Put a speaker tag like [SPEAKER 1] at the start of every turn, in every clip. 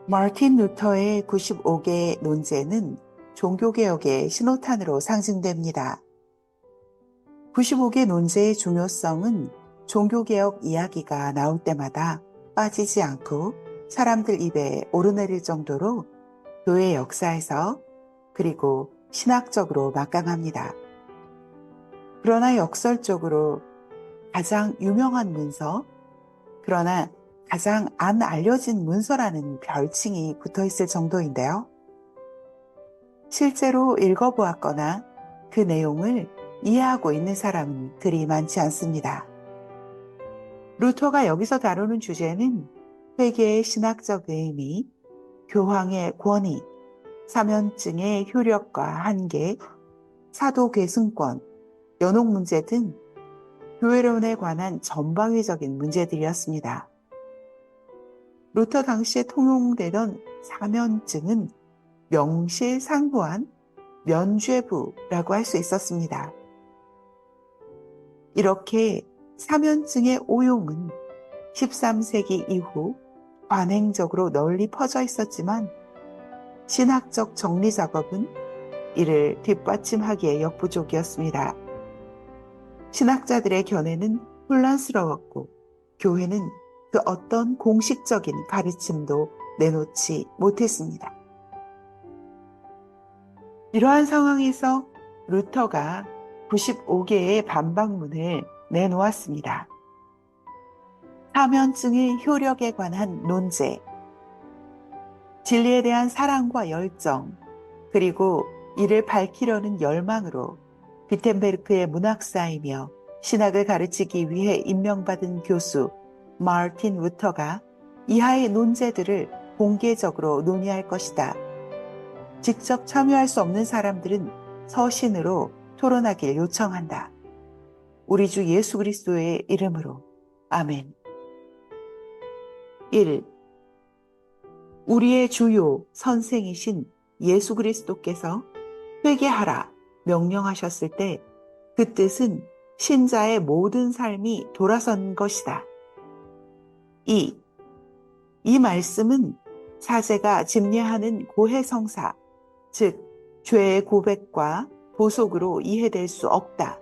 [SPEAKER 1] 마르틴 루터의 95개의 논제는 종교개혁의 신호탄으로 상징됩니다. 95개 논제의 중요성은 종교개혁 이야기가 나올 때마다 빠지지 않고 사람들 입에 오르내릴 정도로 교회 역사에서 그리고 신학적으로 막강합니다. 그러나 역설적으로 가장 유명한 문서, 그러나 가장 안 알려진 문서라는 별칭이 붙어 있을 정도인데요. 실제로 읽어보았거나 그 내용을 이해하고 있는 사람은 그리 많지 않습니다. 루터가 여기서 다루는 주제는 회개의 신학적 의미, 교황의 권위, 사면증의 효력과 한계, 사도 계승권, 연옥 문제 등 교회론에 관한 전방위적인 문제들이었습니다. 루터 당시에 통용되던 사면증은 명실상부한 면죄부라고 할 수 있었습니다. 이렇게 사면증의 오용은 13세기 이후 관행적으로 널리 퍼져 있었지만 신학적 정리 작업은 이를 뒷받침하기에 역부족이었습니다. 신학자들의 견해는 혼란스러웠고 교회는 그 어떤 공식적인 가르침도 내놓지 못했습니다. 이러한 상황에서 루터가 95개의 반박문을 내놓았습니다. 사면증의 효력에 관한 논제, 진리에 대한 사랑과 열정, 그리고 이를 밝히려는 열망으로 비텐베르크의 문학사이며 신학을 가르치기 위해 임명받은 교수 마르틴 루터가 이하의 논제들을 공개적으로 논의할 것이다. 직접 참여할 수 없는 사람들은 서신으로 토론하길 요청한다. 우리 주 예수 그리스도의 이름으로. 아멘. 1. 우리의 주요 선생이신 예수 그리스도께서 회개하라 명령하셨을 때 그 뜻은 신자의 모든 삶이 돌아선 것이다. 2. 이 말씀은 사제가 집례하는 고해성사, 즉 죄의 고백과 보속으로 이해될 수 없다.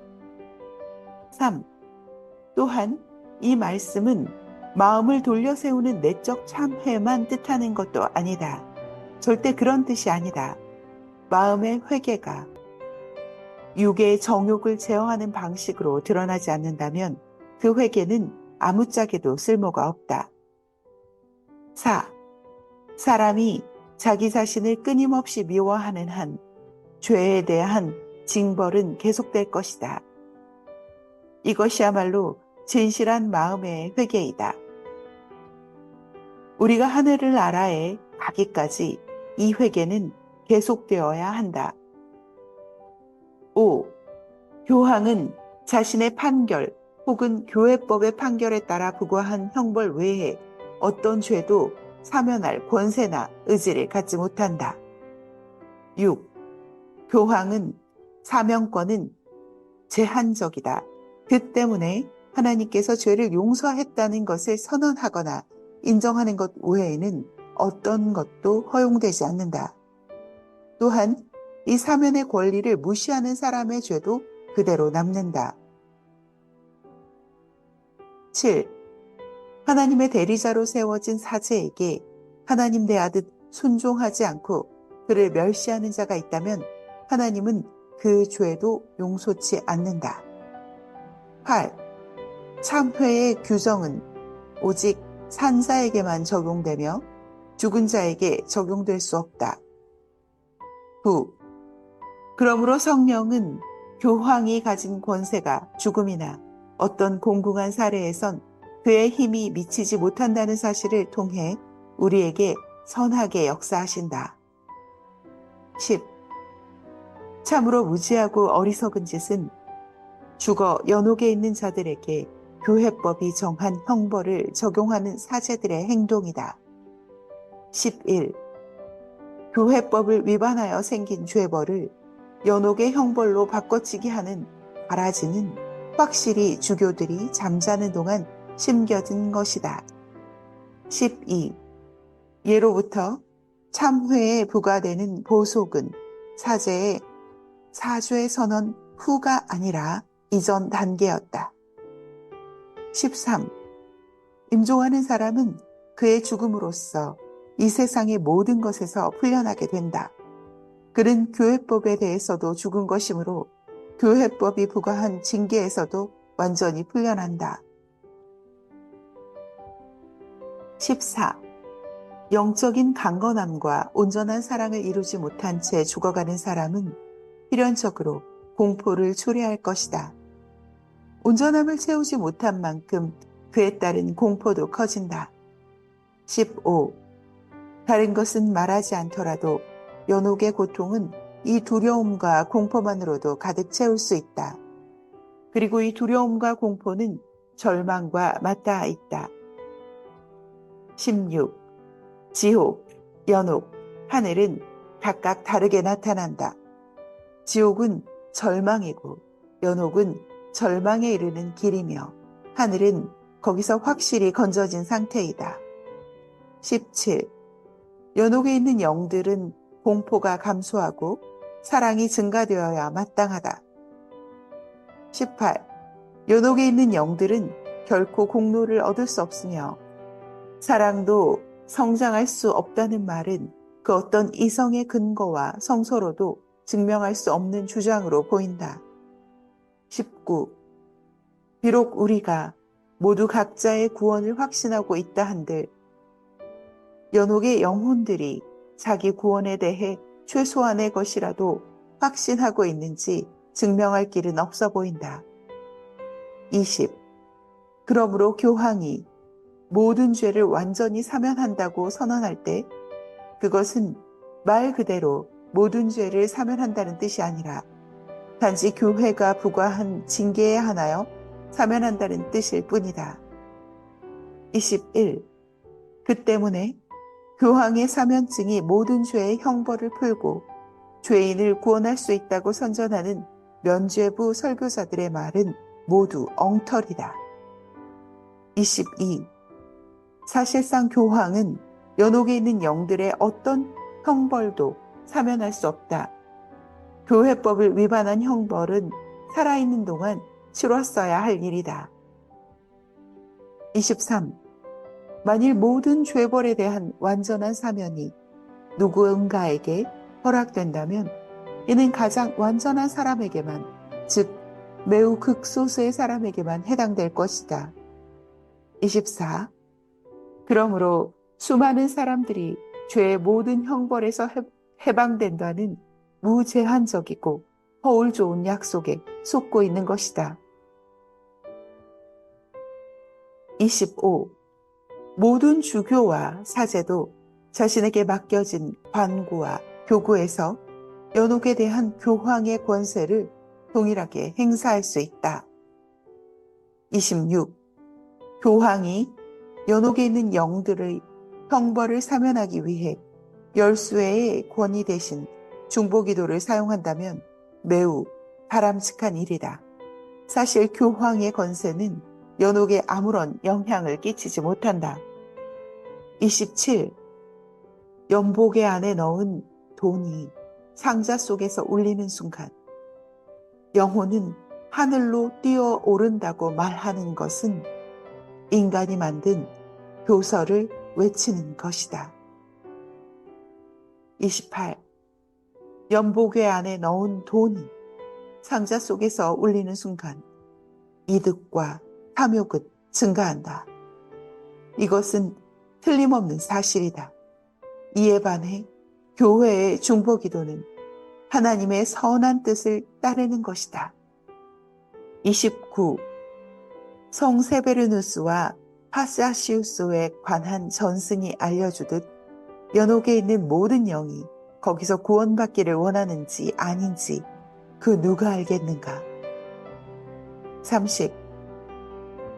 [SPEAKER 1] 3. 또한 이 말씀은 마음을 돌려 세우는 내적 참회만 뜻하는 것도 아니다. 절대 그런 뜻이 아니다. 마음의 회개가 육의 정욕을 제어하는 방식으로 드러나지 않는다면 그 회개는 아무짝에도 쓸모가 없다. 4. 사람이 자기 자신을 끊임없이 미워하는 한 죄에 대한 징벌은 계속될 것이다. 이것이야말로 진실한 마음의 회개이다. 우리가 하늘을 나라에 가기까지 이 회개는 계속되어야 한다. 5. 교황은 자신의 판결 혹은 교회법의 판결에 따라 부과한 형벌 외에 어떤 죄도 사면할 권세나 의지를 갖지 못한다. 6. 교황은 사면권은 제한적이다. 그 때문에 하나님께서 죄를 용서했다는 것을 선언하거나 인정하는 것 외에는 어떤 것도 허용되지 않는다. 또한 이 사면의 권리를 무시하는 사람의 죄도 그대로 남는다. 7. 하나님의 대리자로 세워진 사제에게 하나님 대하듯 순종하지 않고 그를 멸시하는 자가 있다면 하나님은 그 죄도 용서치 않는다. 8. 참회의 규정은 오직 산자에게만 적용되며 죽은 자에게 적용될 수 없다. 9. 그러므로 성령은 교황이 가진 권세가 죽음이나 어떤 공공한 사례에선 그의 힘이 미치지 못한다는 사실을 통해 우리에게 선하게 역사하신다. 10. 참으로 무지하고 어리석은 짓은 죽어 연옥에 있는 자들에게 교회법이 정한 형벌을 적용하는 사제들의 행동이다. 11. 교회법을 위반하여 생긴 죄벌을 연옥의 형벌로 바꿔치기 하는 가라지는 확실히 주교들이 잠자는 동안 심겨진 것이다. 12. 예로부터 참회에 부과되는 보속은 사죄의 사죄 선언 후가 아니라 이전 단계였다. 13. 임종하는 사람은 그의 죽음으로써 이 세상의 모든 것에서 풀려나게 된다. 그는 교회법에 대해서도 죽은 것이므로 교회법이 부과한 징계에서도 완전히 풀려난다. 14. 영적인 강건함과 온전한 사랑을 이루지 못한 채 죽어가는 사람은 필연적으로 공포를 초래할 것이다. 온전함을 채우지 못한 만큼 그에 따른 공포도 커진다. 15. 다른 것은 말하지 않더라도 연옥의 고통은 이 두려움과 공포만으로도 가득 채울 수 있다. 그리고 이 두려움과 공포는 절망과 맞닿아 있다. 16. 지옥, 연옥, 하늘은 각각 다르게 나타난다. 지옥은 절망이고 연옥은 절망에 이르는 길이며 하늘은 거기서 확실히 건져진 상태이다. 17. 연옥에 있는 영들은 공포가 감소하고 사랑이 증가되어야 마땅하다. 18. 연옥에 있는 영들은 결코 공로를 얻을 수 없으며 사랑도 성장할 수 없다는 말은 그 어떤 이성의 근거와 성서로도 증명할 수 없는 주장으로 보인다. 19. 비록 우리가 모두 각자의 구원을 확신하고 있다 한들 연옥의 영혼들이 자기 구원에 대해 최소한의 것이라도 확신하고 있는지 증명할 길은 없어 보인다. 20. 그러므로 교황이 모든 죄를 완전히 사면한다고 선언할 때 그것은 말 그대로 모든 죄를 사면한다는 뜻이 아니라 단지 교회가 부과한 징계에 한하여 사면한다는 뜻일 뿐이다. 21. 그 때문에 교황의 사면증이 모든 죄의 형벌을 풀고 죄인을 구원할 수 있다고 선전하는 면죄부 설교자들의 말은 모두 엉터리다. 22. 사실상 교황은 연옥에 있는 영들의 어떤 형벌도 사면할 수 없다. 교회법을 위반한 형벌은 살아있는 동안 치렀어야 할 일이다. 23. 만일 모든 죄벌에 대한 완전한 사면이 누구인가에게 허락된다면 이는 가장 완전한 사람에게만, 즉 매우 극소수의 사람에게만 해당될 것이다. 24. 그러므로 수많은 사람들이 죄의 모든 형벌에서 해방된다는 무제한적이고 허울 좋은 약속에 속고 있는 것이다. 25. 모든 주교와 사제도 자신에게 맡겨진 관구와 교구에서 연옥에 대한 교황의 권세를 동일하게 행사할 수 있다. 26. 교황이 연옥에 있는 영들의 형벌을 사면하기 위해 열수의 권위 대신 중보기도를 사용한다면 매우 바람직한 일이다. 사실 교황의 권세는 연옥에 아무런 영향을 끼치지 못한다. 27. 연복의 안에 넣은 돈이 상자 속에서 울리는 순간 영혼은 하늘로 뛰어오른다고 말하는 것은 인간이 만든 교서를 외치는 것이다. 28. 연복의 안에 넣은 돈이 상자 속에서 울리는 순간 이득과 탐욕은 증가한다. 이것은 틀림없는 사실이다. 이에 반해 교회의 중보기도는 하나님의 선한 뜻을 따르는 것이다. 29. 성 세베르누스와 파사시우스에 관한 전승이 알려주듯 연옥에 있는 모든 영이 거기서 구원받기를 원하는지 아닌지 그 누가 알겠는가. 30.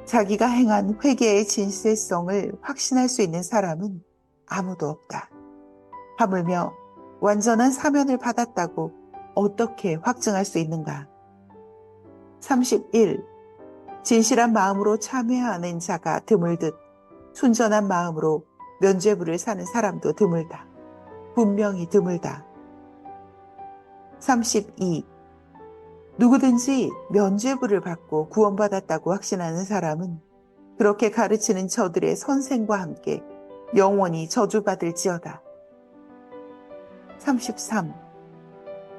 [SPEAKER 1] 자기가 행한 회개의 진실성을 확신할 수 있는 사람은 아무도 없다. 하물며 완전한 사면을 받았다고 어떻게 확증할 수 있는가. 31. 진실한 마음으로 참여하는 자가 드물듯 순전한 마음으로 면죄부를 사는 사람도 드물다. 분명히 드물다. 32. 누구든지 면죄부를 받고 구원받았다고 확신하는 사람은 그렇게 가르치는 저들의 선생과 함께 영원히 저주받을지어다. 33.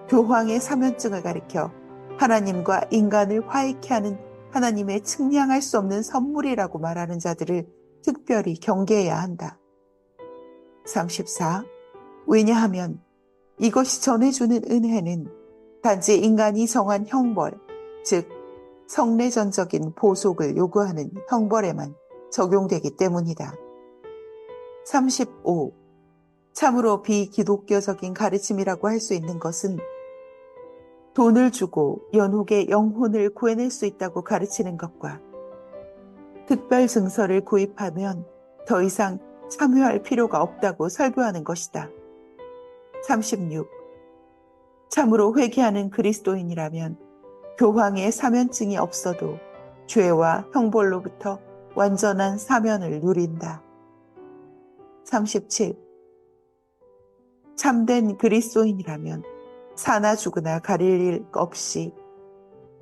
[SPEAKER 1] 교황의 사면증을 가리켜 하나님과 인간을 화해케 하는 하나님의 측량할 수 없는 선물이라고 말하는 자들을 특별히 경계해야 한다. 34. 왜냐하면 이것이 전해주는 은혜는 단지 인간이 정한 형벌, 즉 성내전적인 보속을 요구하는 형벌에만 적용되기 때문이다. 35. 참으로 비기독교적인 가르침이라고 할 수 있는 것은 돈을 주고 연옥의 영혼을 구해낼 수 있다고 가르치는 것과 특별 증서를 구입하면 더 이상 참여할 필요가 없다고 설교하는 것이다. 36. 참으로 회개하는 그리스도인이라면 교황의 사면증이 없어도 죄와 형벌로부터 완전한 사면을 누린다. 37. 참된 그리스도인이라면 사나 죽으나 가릴 일 없이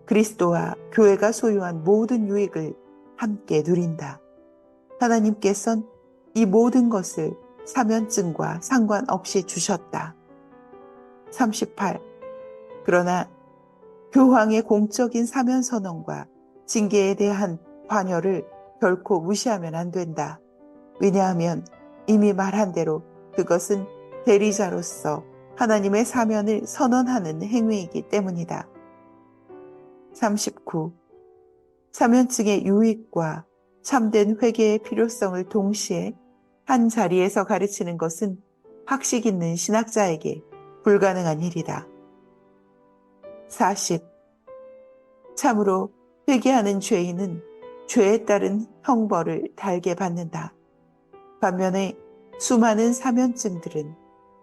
[SPEAKER 1] 그리스도와 교회가 소유한 모든 유익을 함께 누린다. 하나님께서는 이 모든 것을 사면증과 상관없이 주셨다. 38. 그러나 교황의 공적인 사면선언과 징계에 대한 관여를 결코 무시하면 안 된다. 왜냐하면 이미 말한 대로 그것은 대리자로서 하나님의 사면을 선언하는 행위이기 때문이다. 39. 사면증의 유익과 참된 회개의 필요성을 동시에 한 자리에서 가르치는 것은 학식 있는 신학자에게 불가능한 일이다. 40. 참으로 회개하는 죄인은 죄에 따른 형벌을 달게 받는다. 반면에 수많은 사면증들은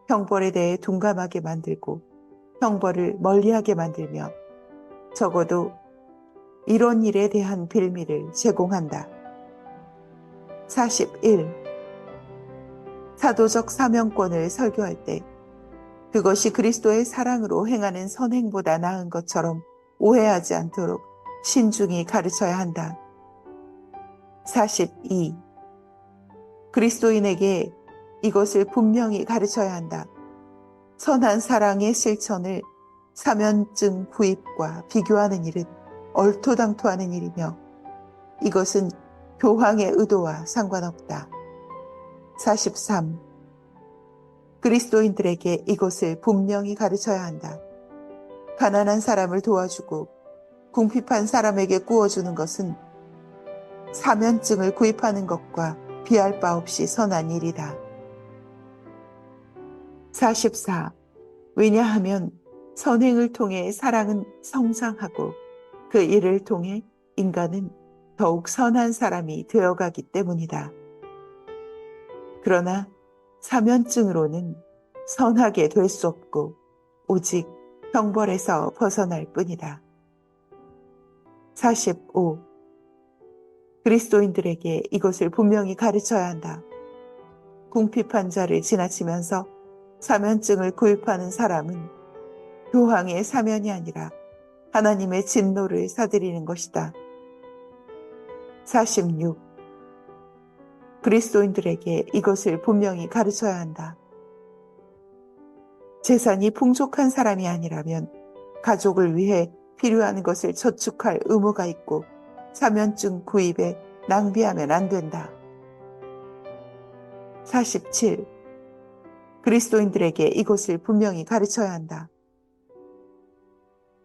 [SPEAKER 1] 형벌에 대해 둔감하게 만들고 형벌을 멀리하게 만들며 적어도 이런 일에 대한 빌미를 제공한다. 41. 사도적 사명권을 설교할 때 그것이 그리스도의 사랑으로 행하는 선행보다 나은 것처럼 오해하지 않도록 신중히 가르쳐야 한다. 42. 그리스도인에게 이것을 분명히 가르쳐야 한다. 선한 사랑의 실천을 사면증 구입과 비교하는 일은 얼토당토하는 일이며 이것은 교황의 의도와 상관없다. 43. 그리스도인들에게 이것을 분명히 가르쳐야 한다. 가난한 사람을 도와주고 궁핍한 사람에게 구워주는 것은 사면증을 구입하는 것과 비할 바 없이 선한 일이다. 44. 왜냐하면 선행을 통해 사랑은 성장하고 그 일을 통해 인간은 더욱 선한 사람이 되어가기 때문이다. 그러나 사면증으로는 선하게 될 수 없고 오직 형벌에서 벗어날 뿐이다. 45. 그리스도인들에게 이것을 분명히 가르쳐야 한다. 궁핍한 자를 지나치면서 사면증을 구입하는 사람은 교황의 사면이 아니라 하나님의 진노를 사들이는 것이다. 46. 그리스도인들에게 이것을 분명히 가르쳐야 한다. 재산이 풍족한 사람이 아니라면 가족을 위해 필요한 것을 저축할 의무가 있고 사면증 구입에 낭비하면 안 된다. 47. 그리스도인들에게 이것을 분명히 가르쳐야 한다.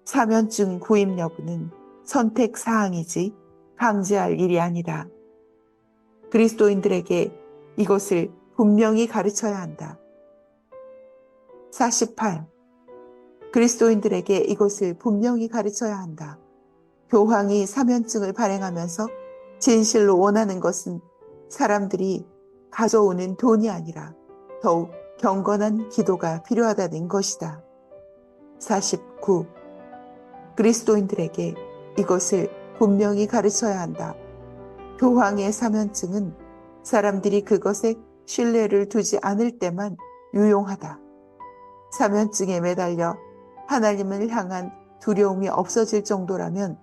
[SPEAKER 1] 사면증 구입 여부는 선택 사항이지 강제할 일이 아니다. 그리스도인들에게 이것을 분명히 가르쳐야 한다. 48. 그리스도인들에게 이것을 분명히 가르쳐야 한다. 교황이 사면증을 발행하면서 진실로 원하는 것은 사람들이 가져오는 돈이 아니라 더욱 경건한 기도가 필요하다는 것이다. 49. 그리스도인들에게 이것을 분명히 가르쳐야 한다. 교황의 사면증은 사람들이 그것에 신뢰를 두지 않을 때만 유용하다. 사면증에 매달려 하나님을 향한 두려움이 없어질 정도라면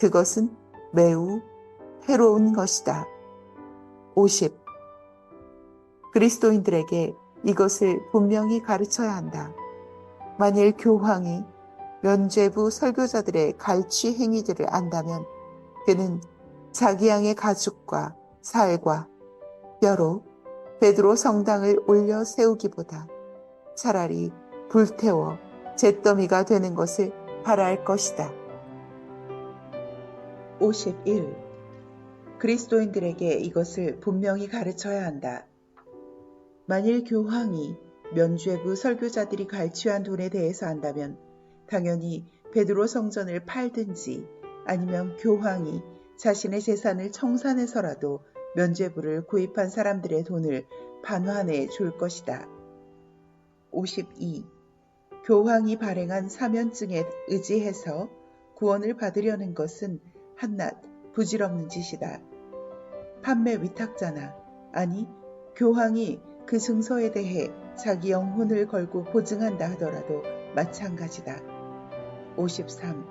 [SPEAKER 1] 그것은 매우 해로운 것이다. 50. 그리스도인들에게 이것을 분명히 가르쳐야 한다. 만일 교황이 면죄부 설교자들의 갈취 행위들을 안다면 그는 자기 양의 가죽과 살과 뼈로 베드로 성당을 올려 세우기보다 차라리 불태워 잿더미가 되는 것을 바랄 것이다. 51. 그리스도인들에게 이것을 분명히 가르쳐야 한다. 만일 교황이 면죄부 설교자들이 갈취한 돈에 대해서 한다면 당연히 베드로 성전을 팔든지 아니면 교황이 자신의 재산을 청산해서라도 면죄부를 구입한 사람들의 돈을 반환해 줄 것이다. 52. 교황이 발행한 사면증에 의지해서 구원을 받으려는 것은 한낱 부질없는 짓이다. 판매 위탁자나 아니 교황이 그 증서에 대해 자기 영혼을 걸고 보증한다 하더라도 마찬가지다. 53.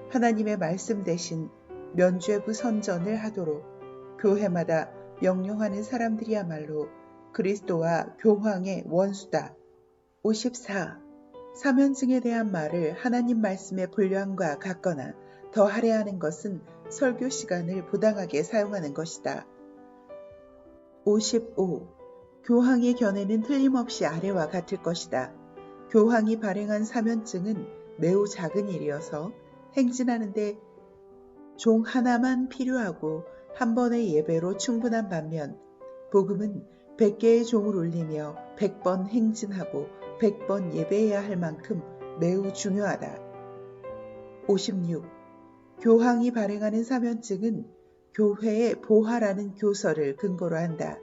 [SPEAKER 1] 하나님의 말씀 대신 면죄부 선전을 하도록 교회마다 명령하는 사람들이야말로 그리스도와 교황의 원수다. 54. 사면증에 대한 말을 하나님 말씀의 분량과 같거나 더 할애하는 것은 설교 시간을 부당하게 사용하는 것이다. 55. 교황의 견해는 틀림없이 아래와 같을 것이다. 교황이 발행한 사면증은 매우 작은 일이어서 행진하는데 종 하나만 필요하고 한 번의 예배로 충분한 반면 복음은 100개의 종을 울리며 100번 행진하고 100번 예배해야 할 만큼 매우 중요하다. 56. 교황이 발행하는 사면증은 교회의 보화라는 교서를 근거로 한다.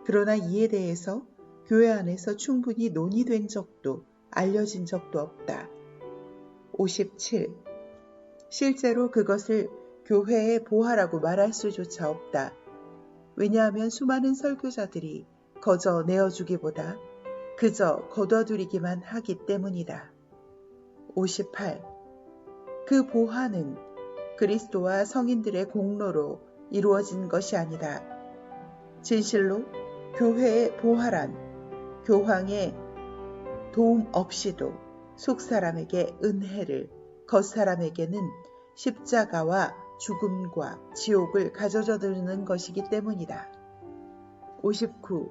[SPEAKER 1] 그러나 이에 대해서 교회 안에서 충분히 논의된 적도 알려진 적도 없다. 57. 실제로 그것을 교회의 보화라고 말할 수조차 없다. 왜냐하면 수많은 설교자들이 거저 내어주기보다 그저 거둬들이기만 하기 때문이다. 58. 그 보화는 그리스도와 성인들의 공로로 이루어진 것이 아니다. 진실로 교회의 보화란 교황의 도움 없이도 속사람에게 은혜를, 겉사람에게는 십자가와 죽음과 지옥을 가져다 주는 것이기 때문이다. 59.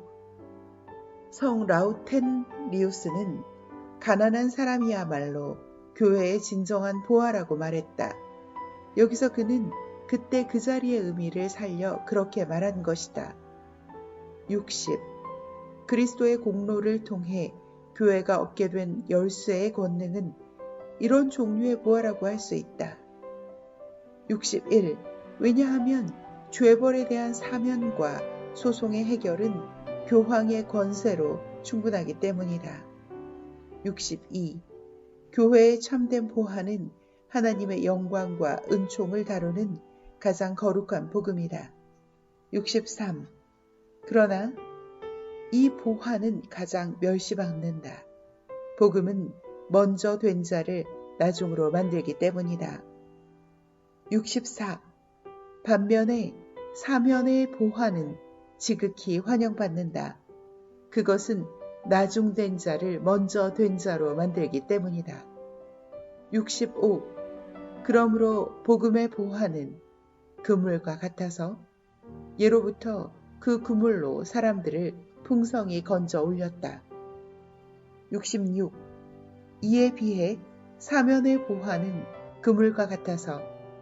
[SPEAKER 1] 성 라우텐리우스는 가난한 사람이야말로 교회의 진정한 보화라고 말했다. 여기서 그는 그때 그 자리의 의미를 살려 그렇게 말한 것이다. 60. 그리스도의 공로를 통해 교회가 얻게 된 열쇠의 권능은 이런 종류의 보화라고 할 수 있다. 61. 왜냐하면 죄벌에 대한 사면과 소송의 해결은 교황의 권세로 충분하기 때문이다. 62. 교회의 참된 보화는 하나님의 영광과 은총을 다루는 가장 거룩한 복음이다. 63. 그러나 이 보화는 가장 멸시받는다. 복음은 먼저 된 자를 나중으로 만들기 때문이다. 64. 반면에 사면의 보화는 지극히 환영받는다. 그것은 나중된 자를 먼저 된 자로 만들기 때문이다. 65. 그러므로 복음의 보화는 그물과 같아서 예로부터 그 그물로 사람들을 풍성히 건져 올렸다. 66. 이에 비해 사면의 보화는 그물과 같아서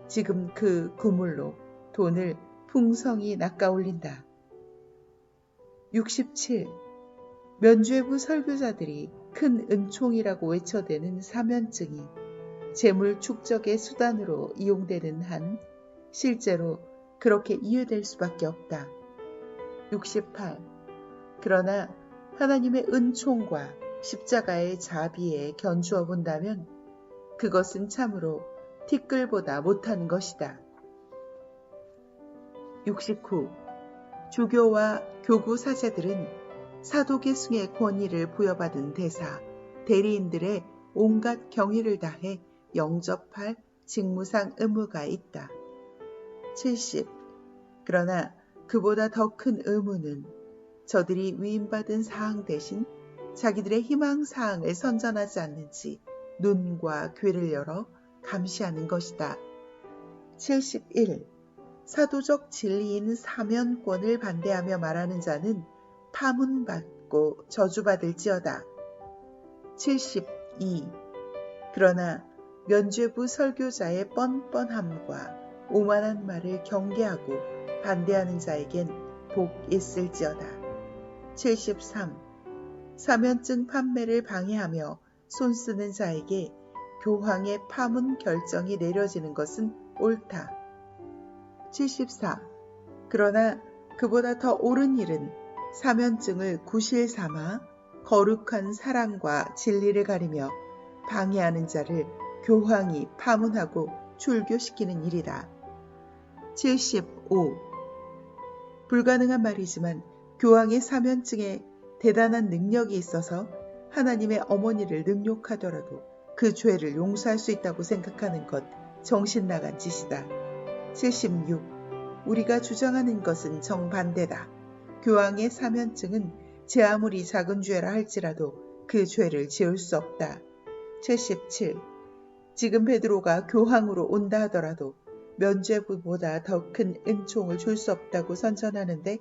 [SPEAKER 1] 지금 그 그물로 돈을 풍성히 낚아올린다. 67. 면죄부 설교자들이 큰 은총이라고 외쳐대는 사면증이 재물 축적의 수단으로 이용되는 한 실제로 그렇게 이해될 수밖에 없다. 68. 그러나 하나님의 은총과 십자가의 자비에 견주어 본다면 그것은 참으로 티끌보다 못한 것이다. 69. 주교와 교구 사제들은 사도계승의 권위를 부여받은 대사, 대리인들의 온갖 경의를 다해 영접할 직무상 의무가 있다. 70. 그러나 그보다 더 큰 의무는 저들이 위임받은 사항 대신 자기들의 희망사항을 선전하지 않는지 눈과 귀를 열어 감시하는 것이다. 71. 사도적 진리인 사면권을 반대하며 말하는 자는 파문받고 저주받을지어다. 72. 그러나 면죄부 설교자의 뻔뻔함과 오만한 말을 경계하고 반대하는 자에겐 복 있을지어다. 73. 사면증 판매를 방해하며 손쓰는 자에게 교황의 파문 결정이 내려지는 것은 옳다. 74. 그러나 그보다 더 옳은 일은 사면증을 구실 삼아 거룩한 사랑과 진리를 가리며 방해하는 자를 교황이 파문하고 출교시키는 일이다. 75. 불가능한 말이지만 교황의 사면증에 대단한 능력이 있어서 하나님의 어머니를 능욕하더라도 그 죄를 용서할 수 있다고 생각하는 것 정신 나간 짓이다. 76. 우리가 주장하는 것은 정반대다. 교황의 사면증은 제 아무리 작은 죄라 할지라도 그 죄를 지을 수 없다. 77. 지금 베드로가 교황으로 온다 하더라도 면죄부보다 더 큰 은총을 줄 수 없다고 선전하는데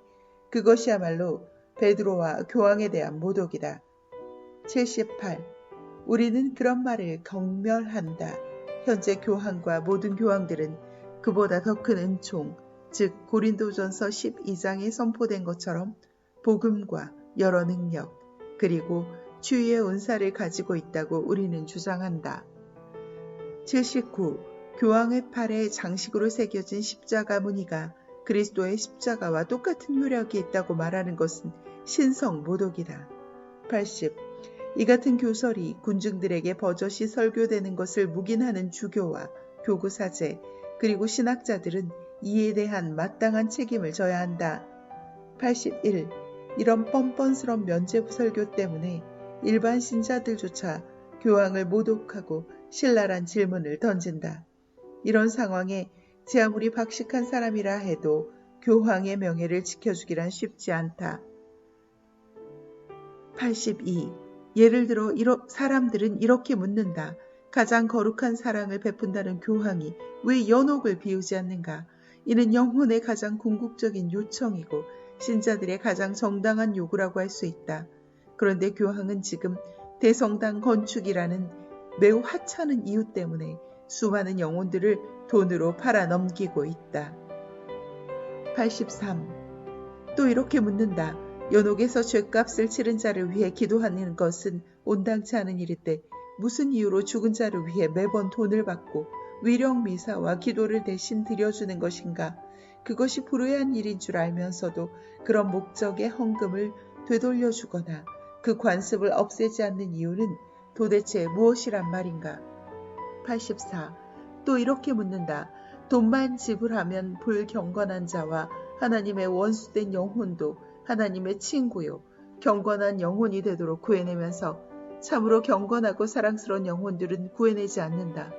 [SPEAKER 1] 그것이야말로 베드로와 교황에 대한 모독이다. 78. 우리는 그런 말을 경멸한다. 현재 교황과 모든 교황들은 그보다 더 큰 은총, 즉 고린도전서 12장에 선포된 것처럼 복음과 여러 능력, 그리고 주의의 은사를 가지고 있다고 우리는 주장한다. 79. 교황의 팔에 장식으로 새겨진 십자가 무늬가 그리스도의 십자가와 똑같은 효력이 있다고 말하는 것은 신성 모독이다. 80. 이 같은 교설이 군중들에게 버젓이 설교되는 것을 묵인하는 주교와 교구 사제 그리고 신학자들은 이에 대한 마땅한 책임을 져야 한다. 81. 이런 뻔뻔스런 면죄부 설교 때문에 일반 신자들조차 교황을 모독하고 신랄한 질문을 던진다. 이런 상황에 제 아무리 박식한 사람이라 해도 교황의 명예를 지켜주기란 쉽지 않다. 82. 예를 들어 사람들은 이렇게 묻는다. 가장 거룩한 사랑을 베푼다는 교황이 왜 연옥을 비우지 않는가? 이는 영혼의 가장 궁극적인 요청이고 신자들의 가장 정당한 요구라고 할 수 있다. 그런데 교황은 지금 대성당 건축이라는 매우 하찮은 이유 때문에 수많은 영혼들을 돈으로 팔아 넘기고 있다. 83. 또 이렇게 묻는다. 연옥에서 죗값을 치른 자를 위해 기도하는 것은 온당치 않은 일인데 무슨 이유로 죽은 자를 위해 매번 돈을 받고 위령 미사와 기도를 대신 드려주는 것인가? 그것이 불의한 일인 줄 알면서도 그런 목적의 헌금을 되돌려주거나 그 관습을 없애지 않는 이유는 도대체 무엇이란 말인가? 84. 또 이렇게 묻는다. 돈만 지불하면 불경건한 자와 하나님의 원수된 영혼도 하나님의 친구요 경건한 영혼이 되도록 구해내면서 참으로 경건하고 사랑스러운 영혼들은 구해내지 않는다.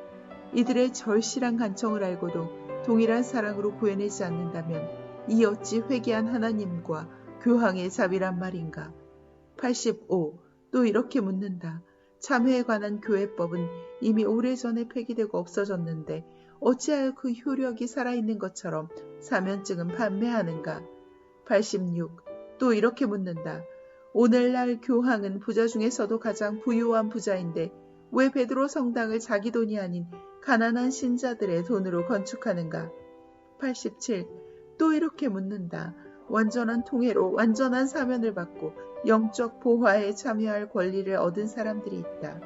[SPEAKER 1] 이들의 절실한 간청을 알고도 동일한 사랑으로 구해내지 않는다면 이 어찌 회개한 하나님과 교황의 자비란 말인가? 85. 또 이렇게 묻는다. 참회에 관한 교회법은 이미 오래전에 폐기되고 없어졌는데 어찌하여 그 효력이 살아있는 것처럼 사면증은 판매하는가? 86. 또 이렇게 묻는다. 오늘날 교황은 부자 중에서도 가장 부유한 부자인데 왜 베드로 성당을 자기 돈이 아닌 가난한 신자들의 돈으로 건축하는가? 87. 또 이렇게 묻는다. 완전한 통해로 완전한 사면을 받고 영적 보화에 참여할 권리를 얻은 사람들이 있다.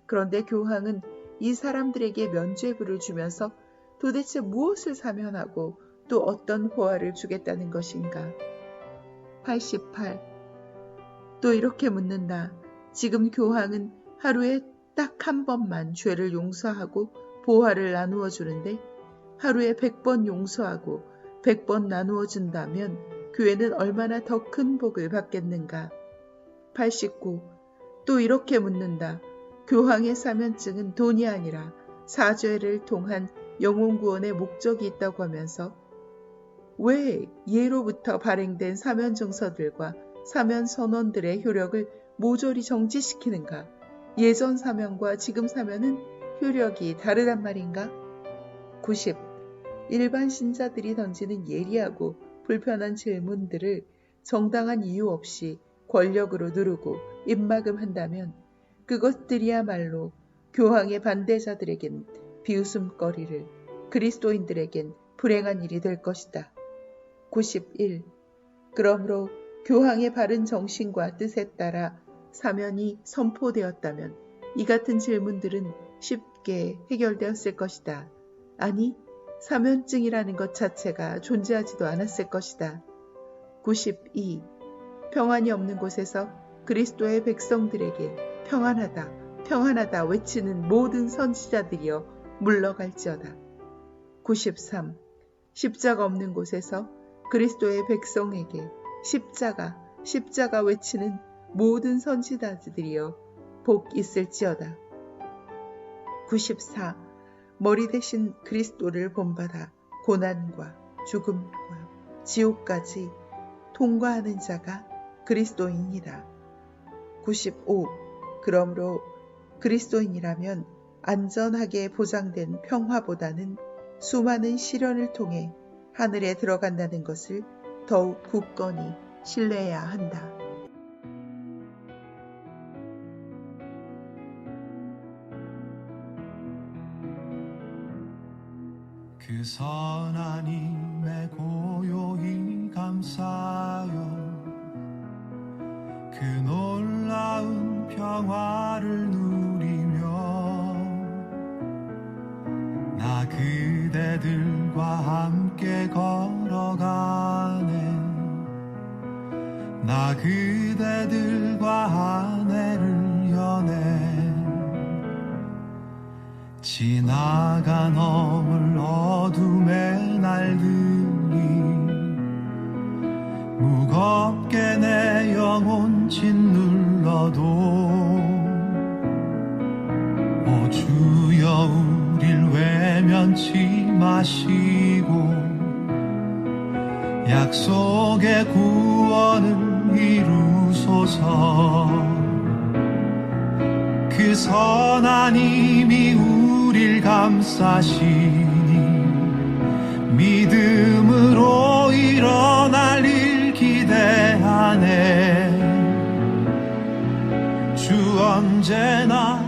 [SPEAKER 1] 그런데 교황은 이 사람들에게 면죄부를 주면서 도대체 무엇을 사면하고 또 어떤 보화를 주겠다는 것인가? 88. 또 이렇게 묻는다. 지금 교황은 하루에 딱 한 번만 죄를 용서하고 보화를 나누어 주는데 하루에 100번 용서하고 100번 나누어 준다면 교회는 얼마나 더 큰 복을 받겠는가. 89. 또 이렇게 묻는다. 교황의 사면증은 돈이 아니라 사죄를 통한 영혼 구원의 목적이 있다고 하면서 왜 예로부터 발행된 사면 증서들과 사면 선언들의 효력을 모조리 정지시키는가? 예전 사면과 지금 사면은 효력이 다르단 말인가? 90. 일반 신자들이 던지는 예리하고 불편한 질문들을 정당한 이유 없이 권력으로 누르고 입막음한다면 그것들이야말로 교황의 반대자들에겐 비웃음거리를, 그리스도인들에겐 불행한 일이 될 것이다. 91. 그러므로 교황의 바른 정신과 뜻에 따라 사면이 선포되었다면 이 같은 질문들은 쉽게 해결되었을 것이다. 아니, 사면증이라는 것 자체가 존재하지도 않았을 것이다. 92. 평안이 없는 곳에서 그리스도의 백성들에게 평안하다, 평안하다 외치는 모든 선지자들이여 물러갈지어다. 93. 십자가 없는 곳에서 그리스도의 백성에게 십자가, 십자가 외치는 모든 선지자들이여 복 있을지어다. 94. 머리 대신 그리스도를 본받아 고난과 죽음과 지옥까지 통과하는 자가 그리스도인이다. 95. 그러므로 그리스도인이라면 안전하게 보장된 평화보다는 수많은 시련을 통해 하늘에 들어간다는 것을 더욱 굳건히 신뢰해야 한다.
[SPEAKER 2] 그 선한 힘에 고요히 감사하여 그 놀라운 평화를 누리며 나 그대들과 함께 걸어가네. 나 그대들과 하늘을 여네. 지나가 넘을 어둠의 날들이 무겁게 내 영혼 짓눌러도 오 주여 우릴 외면치 마시고 약속의 구원을 이루소서. 그 선한 힘이 우릴 감싸시니 믿음으로 일어날 일 기대하네. 주 언제나